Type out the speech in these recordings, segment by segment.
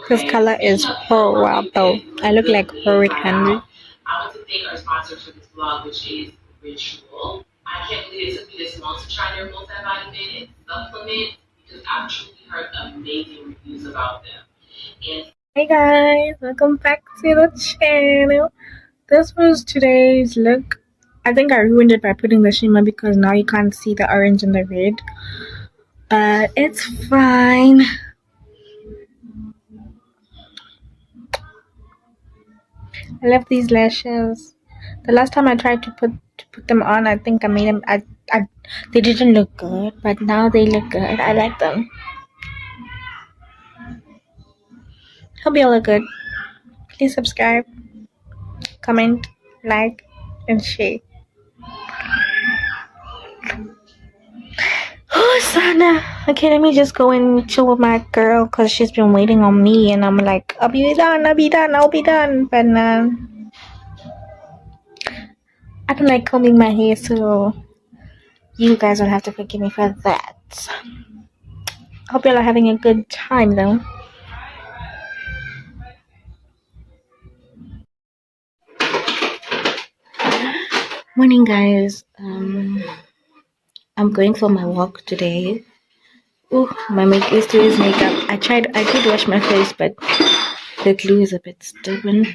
This color is horrible. I look like horrid Henry. Hey guys, welcome back to the channel. This was today's look. I think I ruined it by putting the shimmer because now you can't see the orange and the red. But it's fine. I love these lashes. The last time I tried to put them on, I think I made them. They didn't look good, but now they look good. I like them. Hope you all look good. Please subscribe, comment, like, and share. Oh, Sana. Okay, let me just go and chill with my girl because she's been waiting on me, and I'm like, I'll be done. But I don't like combing my hair, so you guys will have to forgive me for that. Hope y'all are having a good time, though. Morning, guys. I'm going for my walk today. Oh, my yesterday's makeup. I did wash my face, but the glue is a bit stubborn.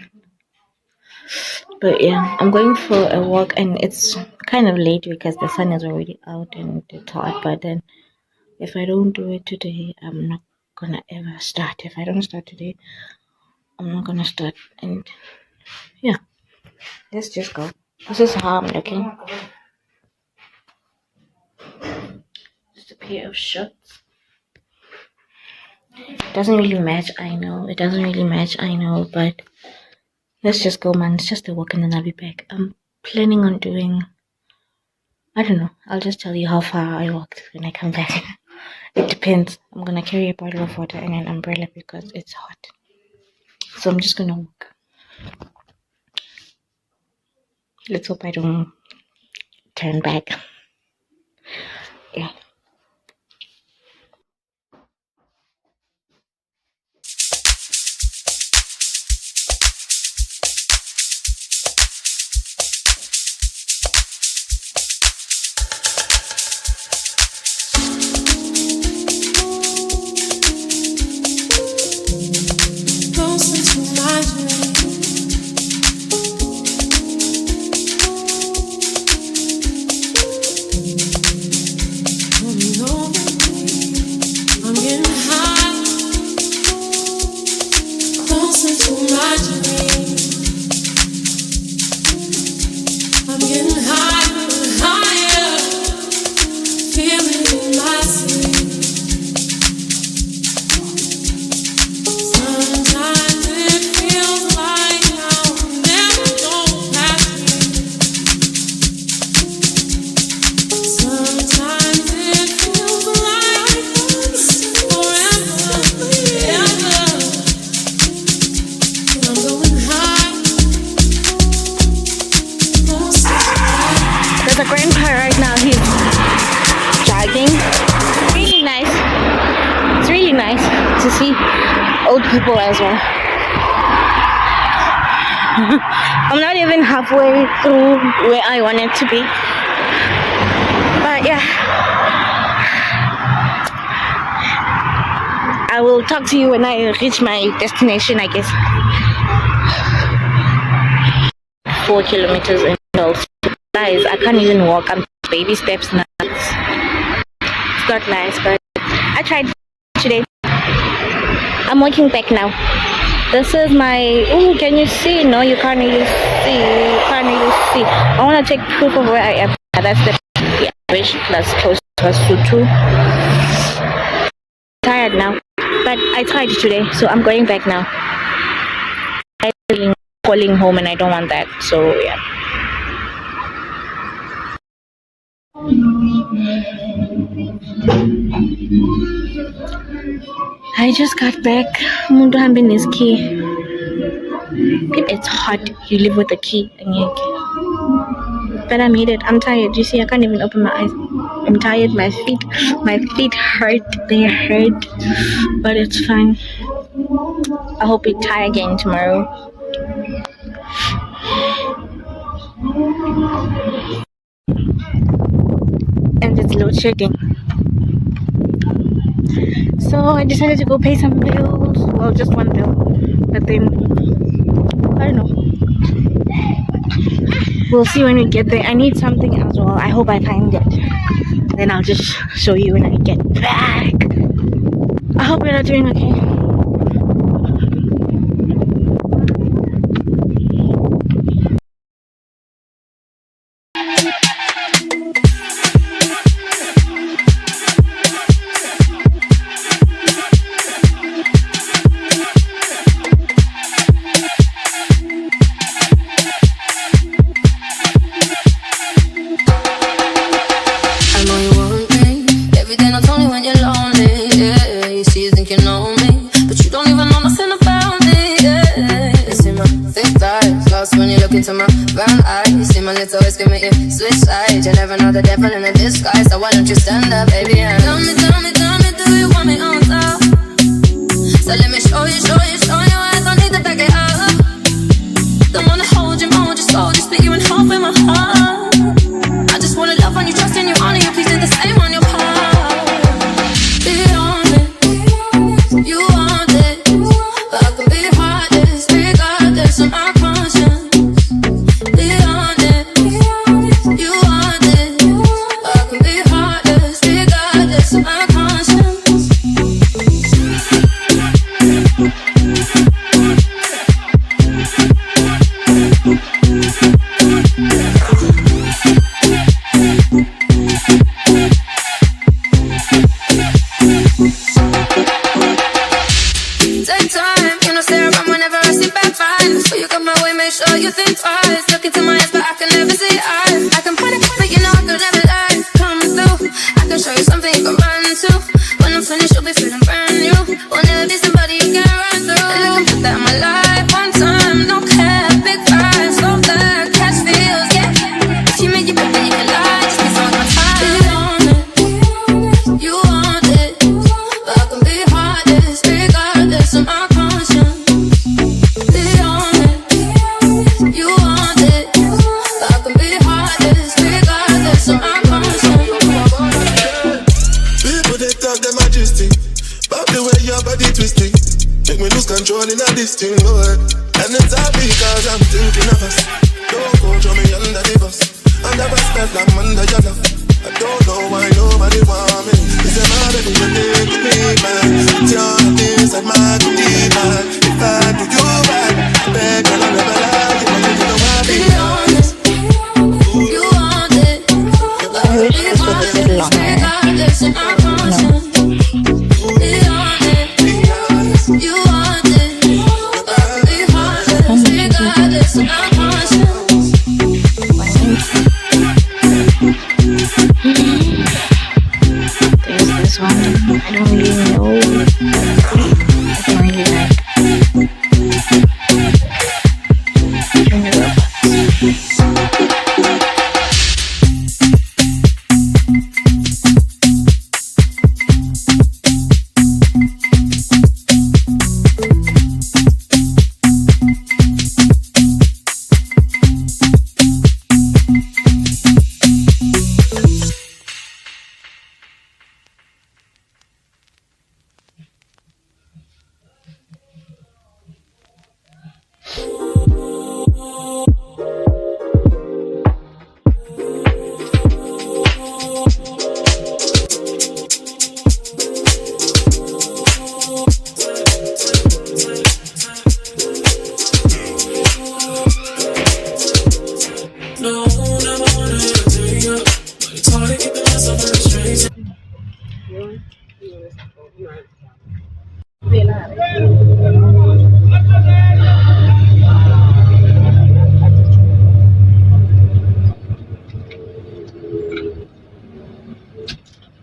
But yeah, I'm going for a walk, and it's kind of late because the sun is already out and it's hot. But then, if I don't do it today, I'm not gonna ever start. If I don't start today, I'm not gonna start. And yeah, let's just go. This is how I'm looking. Just a pair of shorts. It doesn't really match, I know. But let's just go, man. It's just a walk and then I'll be back. I'm planning on doing, I don't know. I'll just tell you how far I walked when I come back. It depends. I'm gonna carry a bottle of water and an umbrella because it's hot. So I'm just gonna walk. Let's hope I don't turn back. Yeah. To see old people as well. I'm not even halfway through where I wanted to be, but yeah, I will talk to you when I reach my destination, I guess. 4 kilometers in total. Guys, I can't even walk. I'm baby steps now. It's not nice, but I tried today. I'm walking back now. This is my, oh, can you see? No, you can't really see. I want to take proof of where I am. That's the average plus close to 2. Tired now, but I tried today, so I'm going back now. I'm calling home and I don't want that, so yeah. I just got back. It's hot. You live with a key. But I made it. I'm tired. You see, I can't even open my eyes. I'm tired. My feet hurt. They hurt, but it's fine. I hope we try again tomorrow. And it's load shedding. So I decided to go pay some bills. Well, just one bill. But then, I don't know. We'll see when we get there. I need something as well. I hope I find it. Then I'll just show you when I get back. I hope you're not doing okay. Into my brown eyes, you see my lips always give me a switch sides. You never know the devil in a disguise, so why don't you stand up, baby? And tell me, do you want me on top? So let me show you, I don't need to back it up. Don't wanna hold you, mold your soul, just split you in half in my heart. I just wanna love on you, trust in you, honor you, please do the same on your part. Be honest, you want it, but I can be heartless, regardless of my conscience. You think twice, look into my eyes, but I can never see eyes. I can put it, but you know I could never lie. Coming through, I can show you something you can run to. When I'm finished, you'll be feeling brand new. Will never be somebody you can run through. And I can put that in my life one time, no care, big vibes, slow that, catch feels, yeah. If you make it better, you can lie, just be so on time. Be honest, you want it, but I can be heartless, regardless of my conscience. Controlling of this thing, Lord. And it's all because I'm thinking of us. Don't go throw me under the bus. Under the step, I'm under your love. I don't know why nobody want me. It's a matter of you take me, man. It's your things that might be deep, man. If I do you bad, I beg and I'll never lie. You want to know why be honest. You want it. I wish this was a bit longer. No. You want it, but be honest, regardless of my conscience. There's this one. I don't really know. I don't really like. Turn it up.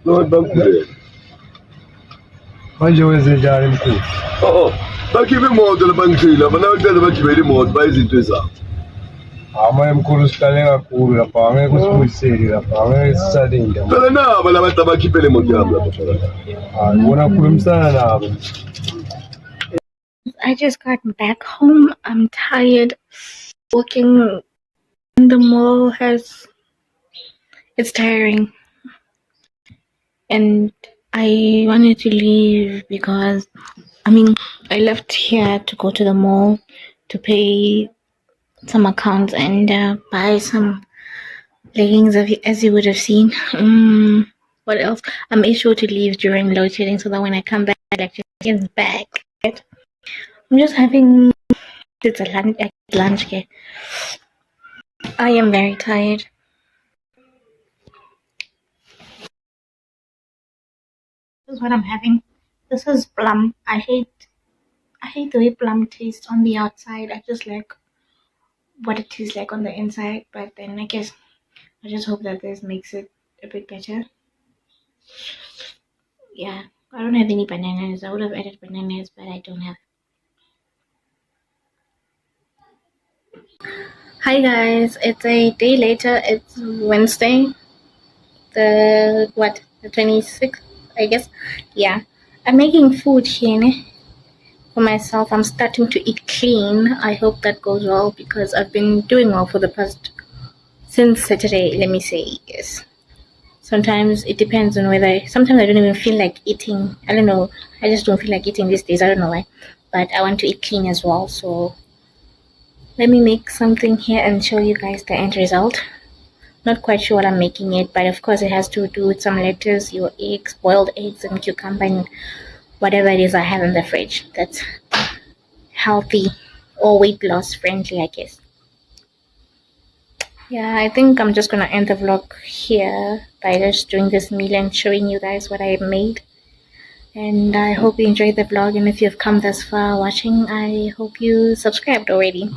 Lord Bank. Onde eu exagerar em tudo? Oh, daqui vem moto na banquilha, mas não quero que vem moto, vai existir isso. Ama mkurustale ngakulu lapha angeke usibuyiseli lapha angeke sisalinde. Phela nabo labantu abakhiphele imoto yami lapha phela. Hayi bona khulumisana nabo. I just got back home. I'm tired. Walking in the mall it's tiring. And I wanted to leave because I left here to go to the mall to pay some accounts and buy some leggings as you would have seen. What else? I made sure to leave during load shedding so that when I come back, electricity back. Right? I'm just having it's a lunch. Okay. I am very tired. This is what I'm having. This is plum. I hate the way plum tastes on the outside. I just like what it tastes like on the inside. But then I guess I just hope that this makes it a bit better. Yeah, I don't have any bananas. I would have added bananas, but I don't have. Hi guys, it's a day later. It's Wednesday, the 26th, I guess. Yeah, I'm making food here for myself. I'm starting to eat clean. I hope that goes well because I've been doing well for the past since Saturday. Let me say yes. Sometimes it depends on sometimes I don't even feel like eating. I don't know. I just don't feel like eating these days. I don't know why. But I want to eat clean as well. So let me make something here and show you guys the end result. Not quite sure what I'm making it, but of course it has to do with some lettuce, your eggs, boiled eggs and cucumber and whatever it is I have in the fridge. That's healthy or weight loss friendly, I guess. Yeah, I think I'm just gonna end the vlog here by just doing this meal and showing you guys what I made. And I hope you enjoyed the vlog, and if you've come this far watching, I hope you subscribed already.